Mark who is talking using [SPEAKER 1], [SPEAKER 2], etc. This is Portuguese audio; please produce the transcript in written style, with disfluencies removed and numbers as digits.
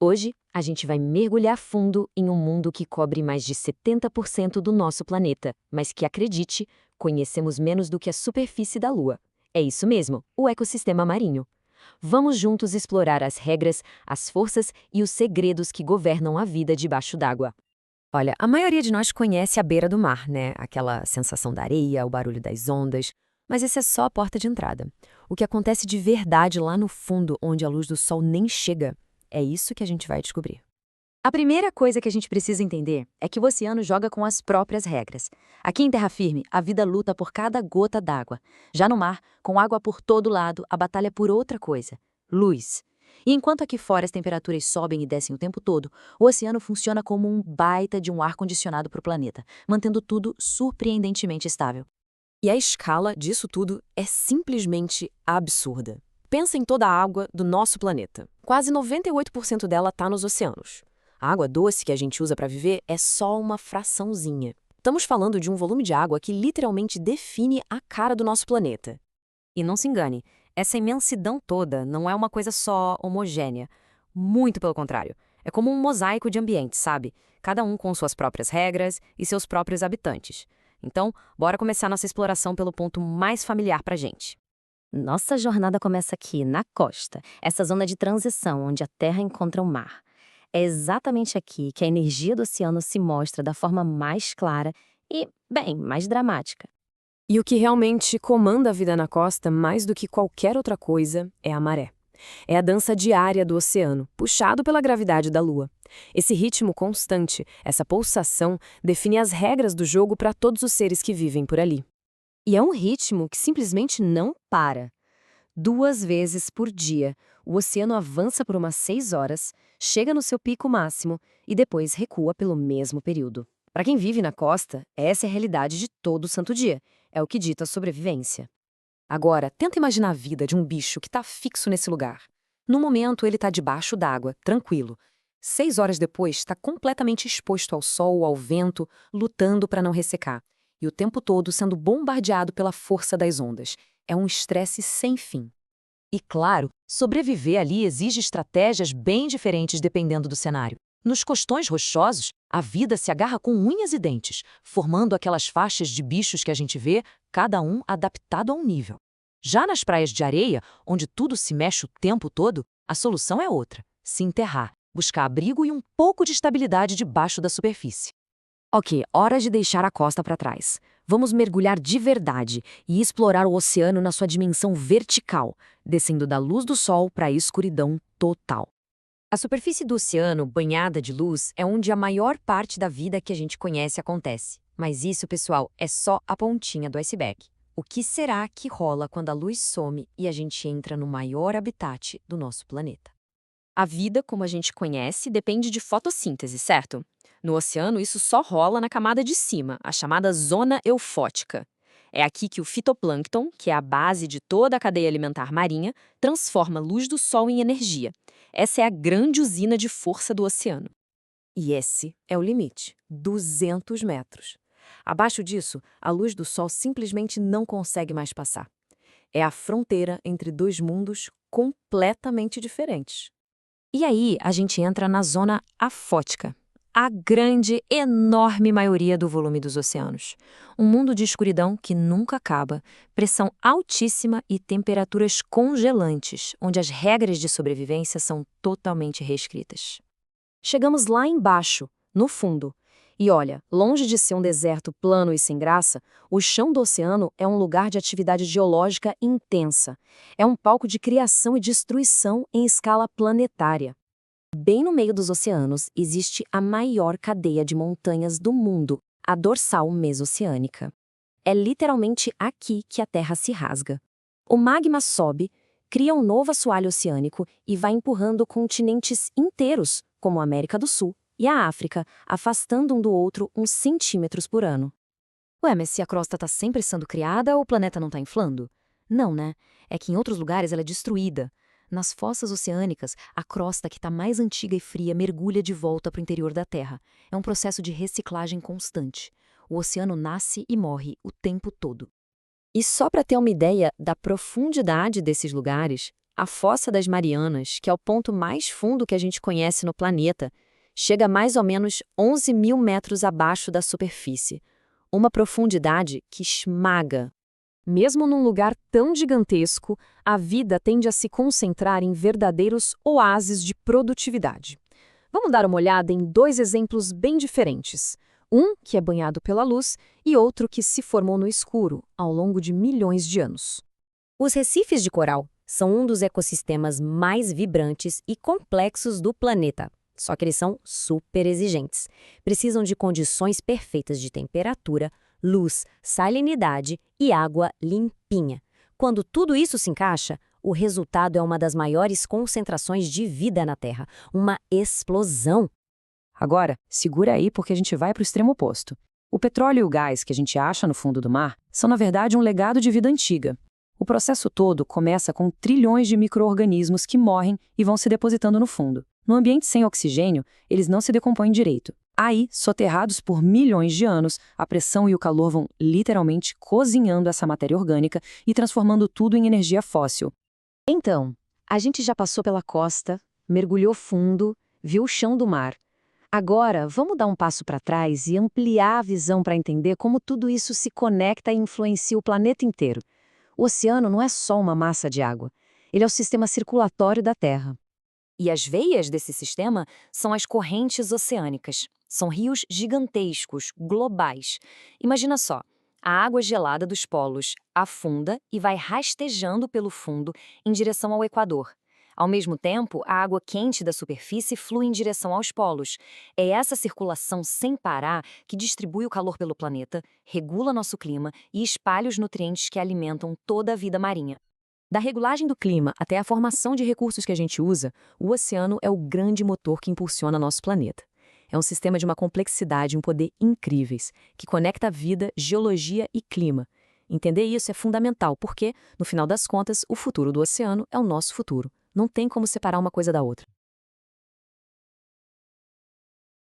[SPEAKER 1] Hoje, a gente vai mergulhar fundo em um mundo que cobre mais de 70% do nosso planeta, mas que, acredite, conhecemos menos do que a superfície da Lua. É isso mesmo, o ecossistema marinho. Vamos juntos explorar as regras, as forças e os segredos que governam a vida debaixo d'água.
[SPEAKER 2] Olha, a maioria de nós conhece a beira do mar, né? Aquela sensação da areia, o barulho das ondas. Mas essa é só a porta de entrada. O que acontece de verdade lá no fundo, onde a luz do sol nem chega, é isso que a gente vai descobrir.
[SPEAKER 3] A primeira coisa que a gente precisa entender é que o oceano joga com as próprias regras. Aqui em terra firme, a vida luta por cada gota d'água. Já no mar, com água por todo lado, a batalha é por outra coisa: luz. E enquanto aqui fora as temperaturas sobem e descem o tempo todo, o oceano funciona como um baita de um ar-condicionado para o planeta, mantendo tudo surpreendentemente estável.
[SPEAKER 2] E a escala disso tudo é simplesmente absurda. Pensa em toda a água do nosso planeta. Quase 98% dela está nos oceanos. A água doce que a gente usa para viver é só uma fraçãozinha. Estamos falando de um volume de água que literalmente define a cara do nosso planeta. E não se engane, essa imensidão toda não é uma coisa só homogênea. Muito pelo contrário. É como um mosaico de ambientes, sabe? Cada um com suas próprias regras e seus próprios habitantes. Então, bora começar nossa exploração pelo ponto mais familiar pra gente.
[SPEAKER 1] Nossa jornada começa aqui, na costa, essa zona de transição onde a terra encontra o mar. É exatamente aqui que a energia do oceano se mostra da forma mais clara e, bem, mais dramática.
[SPEAKER 2] E o que realmente comanda a vida na costa, mais do que qualquer outra coisa, é a maré. É a dança diária do oceano, puxado pela gravidade da Lua. Esse ritmo constante, essa pulsação, define as regras do jogo para todos os seres que vivem por ali.
[SPEAKER 1] E é um ritmo que simplesmente não para. 2 vezes por dia, o oceano avança por umas 6 horas, chega no seu pico máximo e depois recua pelo mesmo período. Para quem vive na costa, essa é a realidade de todo santo dia. É o que dita a sobrevivência. Agora, tenta imaginar a vida de um bicho que está fixo nesse lugar. No momento, ele está debaixo d'água, tranquilo. 6 horas depois, está completamente exposto ao sol, ao vento, lutando para não ressecar. E o tempo todo sendo bombardeado pela força das ondas. É um estresse sem fim.
[SPEAKER 3] E claro, sobreviver ali exige estratégias bem diferentes dependendo do cenário. Nos costões rochosos, a vida se agarra com unhas e dentes, formando aquelas faixas de bichos que a gente vê, cada um adaptado a um nível. Já nas praias de areia, onde tudo se mexe o tempo todo, a solução é outra: se enterrar, buscar abrigo e um pouco de estabilidade debaixo da superfície.
[SPEAKER 1] Ok, hora de deixar a costa para trás. Vamos mergulhar de verdade e explorar o oceano na sua dimensão vertical, descendo da luz do sol para a escuridão total. A superfície do oceano, banhada de luz, é onde a maior parte da vida que a gente conhece acontece. Mas isso, pessoal, é só a pontinha do iceberg. O que será que rola quando a luz some e a gente entra no maior habitat do nosso planeta? A vida, como a gente conhece, depende de fotossíntese, certo? No oceano, isso só rola na camada de cima, a chamada zona eufótica. É aqui que o fitoplâncton, que é a base de toda a cadeia alimentar marinha, transforma a luz do sol em energia. Essa é a grande usina de força do oceano. E esse é o limite, 200 metros. Abaixo disso, a luz do sol simplesmente não consegue mais passar. É a fronteira entre dois mundos completamente diferentes. E aí, a gente entra na zona afótica, a grande, enorme maioria do volume dos oceanos. Um mundo de escuridão que nunca acaba, pressão altíssima e temperaturas congelantes, onde as regras de sobrevivência são totalmente reescritas. Chegamos lá embaixo, no fundo. E olha, longe de ser um deserto plano e sem graça, o chão do oceano é um lugar de atividade geológica intensa. É um palco de criação e destruição em escala planetária. Bem no meio dos oceanos existe a maior cadeia de montanhas do mundo, a dorsal mesoceânica. É literalmente aqui que a Terra se rasga. O magma sobe, cria um novo assoalho oceânico e vai empurrando continentes inteiros, como a América do Sul e a África, afastando um do outro uns centímetros por ano. Ué, mas se a crosta está sempre sendo criada, o planeta não está inflando? Não, né? É que em outros lugares ela é destruída. Nas fossas oceânicas, a crosta que está mais antiga e fria mergulha de volta para o interior da Terra. É um processo de reciclagem constante. O oceano nasce e morre o tempo todo. E só para ter uma ideia da profundidade desses lugares,
[SPEAKER 2] A Fossa das Marianas, que é o ponto mais fundo que a gente conhece no planeta, chega a mais ou menos 11.000 metros abaixo da superfície, uma profundidade que esmaga. Mesmo num lugar tão gigantesco, a vida tende a se concentrar em verdadeiros oásis de produtividade. Vamos dar uma olhada em dois exemplos bem diferentes. Um que é banhado pela luz e outro que se formou no escuro ao longo de milhões de anos.
[SPEAKER 1] Os recifes de coral são um dos ecossistemas mais vibrantes e complexos do planeta. Só que eles são super exigentes. Precisam de condições perfeitas de temperatura, luz, salinidade e água limpinha. Quando tudo isso se encaixa, o resultado é uma das maiores concentrações de vida na Terra, uma explosão.
[SPEAKER 3] Agora, segura aí porque a gente vai para o extremo oposto. O petróleo e o gás que a gente acha no fundo do mar são, na verdade, um legado de vida antiga. O processo todo começa com trilhões de micro-organismos que morrem e vão se depositando no fundo. No ambiente sem oxigênio, eles não se decompõem direito. Aí, soterrados por milhões de anos, a pressão e o calor vão literalmente cozinhando essa matéria orgânica e transformando tudo em energia fóssil.
[SPEAKER 1] Então, a gente já passou pela costa, mergulhou fundo, viu o chão do mar. Agora, vamos dar um passo para trás e ampliar a visão para entender como tudo isso se conecta e influencia o planeta inteiro. O oceano não é só uma massa de água. Ele é o sistema circulatório da Terra.
[SPEAKER 2] E as veias desse sistema são as correntes oceânicas. São rios gigantescos, globais. Imagina só, a água gelada dos polos afunda e vai rastejando pelo fundo em direção ao Equador. Ao mesmo tempo, a água quente da superfície flui em direção aos polos. É essa circulação sem parar que distribui o calor pelo planeta, regula nosso clima e espalha os nutrientes que alimentam toda a vida marinha. Da regulagem do clima até a formação de recursos que a gente usa, o oceano é o grande motor que impulsiona nosso planeta. É um sistema de uma complexidade e um poder incríveis, que conecta a vida, geologia e clima. Entender isso é fundamental, porque, no final das contas, o futuro do oceano é o nosso futuro. Não tem como separar uma coisa da outra.